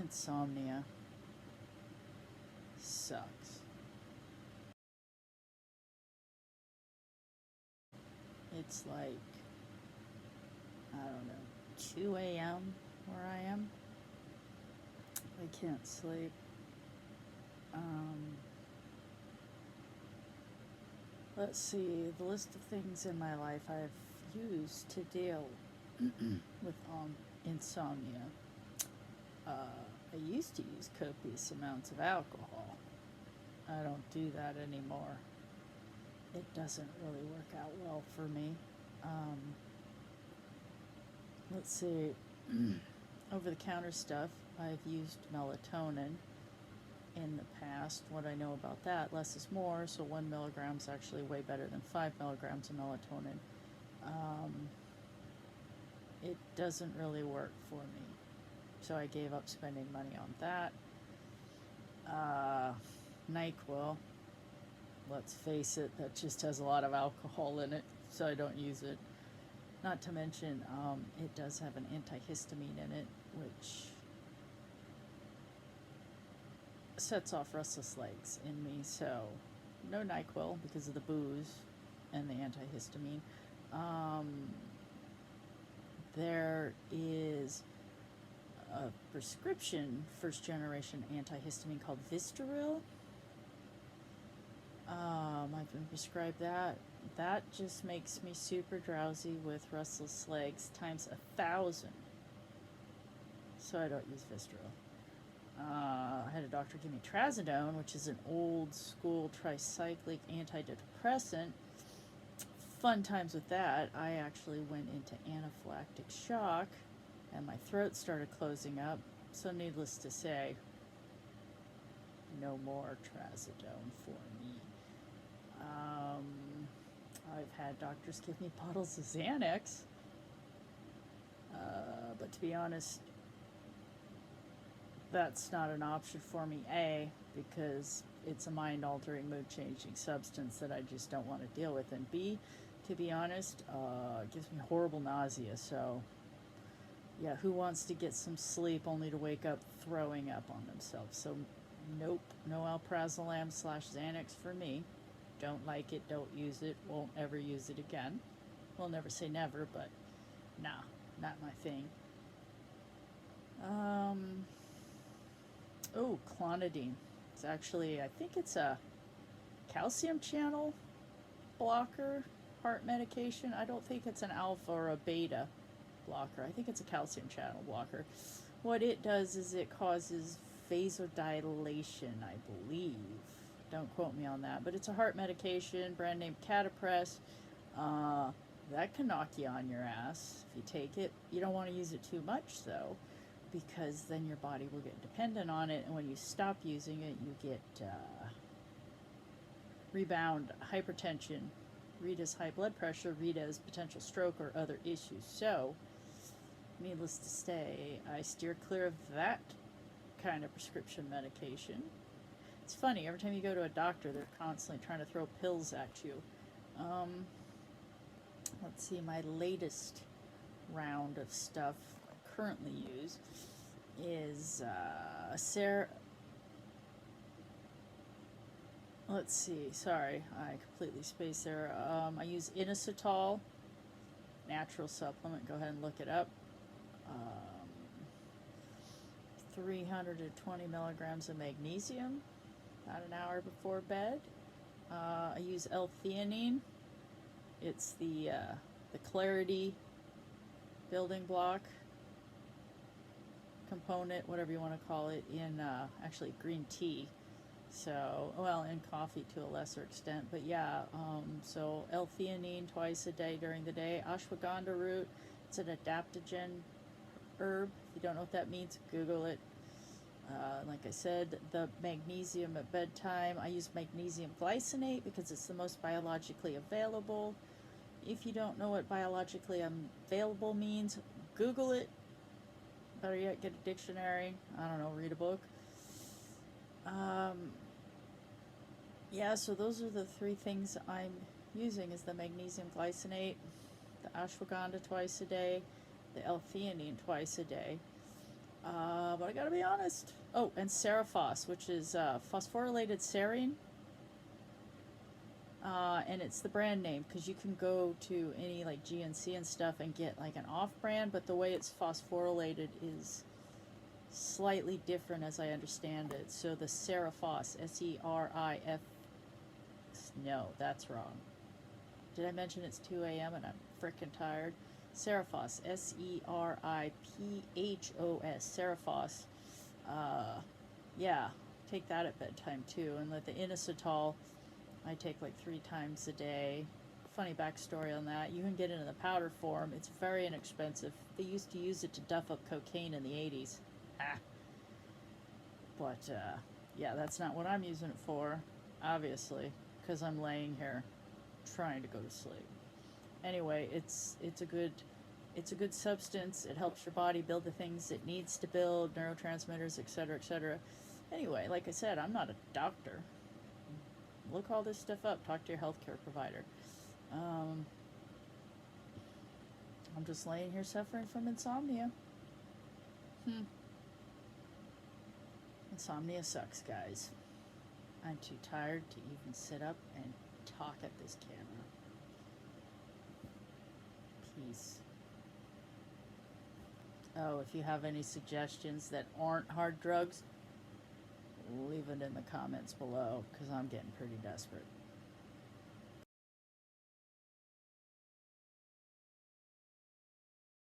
Insomnia sucks. It's like, I don't know, 2 a.m. where I am. I can't sleep. Um, let's see, the list of things in my life I've used to deal with insomnia. I used to use copious amounts of alcohol. I don't do that anymore. It doesn't really work out well for me. Um, let's see, over the counter stuff, I've used melatonin in the past. What I know about that, less is more, so 1 milligram is actually way better than 5 milligrams of melatonin. It doesn't really work for me, so I gave up spending money on that. NyQuil, let's face it, that just has a lot of alcohol in it, so I don't use it. Not to mention, it does have an antihistamine in it, which sets off restless legs in me, so no NyQuil because of the booze and the antihistamine. There is a prescription first generation antihistamine called Vistaril. I've been prescribed that. That just makes me super drowsy with restless legs times 1,000. So I don't use Vistaril. I had a doctor give me trazodone, which is an old school tricyclic antidepressant. Fun times with that. I actually went into anaphylactic shock and my throat started closing up. So needless to say, no more trazodone for me. I've had doctors give me bottles of Xanax. But to be honest, that's not an option for me, A, because it's a mind-altering, mood-changing substance that I just don't want to deal with, and B, to be honest, it gives me horrible nausea, so yeah, who wants to get some sleep only to wake up throwing up on themselves? So nope, no alprazolam / Xanax for me. Don't like it, don't use it, won't ever use it again. We'll never say never, but nah, not my thing. Clonidine. It's actually, I think it's a calcium channel blocker heart medication. I don't think it's an alpha or a beta blocker. I think it's a calcium channel blocker. What it does is it causes vasodilation, I believe. Don't quote me on that, but it's a heart medication, brand name Catapress. That can knock you on your ass if you take it. You don't want to use it too much, though, because then your body will get dependent on it, and when you stop using it, you get rebound hypertension, read as high blood pressure, read as potential stroke or other issues. So, needless to say, I steer clear of that kind of prescription medication. It's funny, every time you go to a doctor, they're constantly trying to throw pills at you. Let's see, my latest round of stuff I currently use is let's see, sorry, I completely spaced there. I use inositol, natural supplement, go ahead and look it up. 320 milligrams of magnesium, about an hour before bed. I use L-theanine. It's the clarity building block component, whatever you want to call it, in actually green tea. So, well, in coffee to a lesser extent, but yeah, so L-theanine twice a day during the day. Ashwagandha root, it's an adaptogen herb. If you don't know what that means, Google it. Like I said, the magnesium at bedtime, I use magnesium glycinate because it's the most biologically available. If you don't know what biologically available means, Google it. Better yet, get a dictionary. I don't know, read a book. Yeah, so those are the 3 things I'm using, is the magnesium glycinate, the ashwagandha twice a day, the L-theanine twice a day. But I gotta be honest. Oh, and Serifos, which is phosphorylated serine. And it's the brand name because you can go to any like GNC and stuff and get like an off brand, but the way it's phosphorylated is slightly different as I understand it. So the Serifos, Serif. No, that's wrong. Did I mention it's 2 a.m. and I'm frickin' tired? Serifos, Seripphos, Serifos. Yeah, take that at bedtime too. And let the inositol I take like 3 times a day. Funny backstory on that. You can get it in the powder form. It's very inexpensive. They used to use it to duff up cocaine in the 80s. Ah. But, yeah, that's not what I'm using it for, obviously, because I'm laying here trying to go to sleep. Anyway, it's a good substance. It helps your body build the things it needs to build, neurotransmitters, etc., etc. Anyway, like I said, I'm not a doctor. Look all this stuff up. Talk to your healthcare provider. I'm just laying here suffering from insomnia. Insomnia sucks, guys. I'm too tired to even sit up and talk at this camera. Peace. Oh, if you have any suggestions that aren't hard drugs, leave it in the comments below because I'm getting pretty desperate.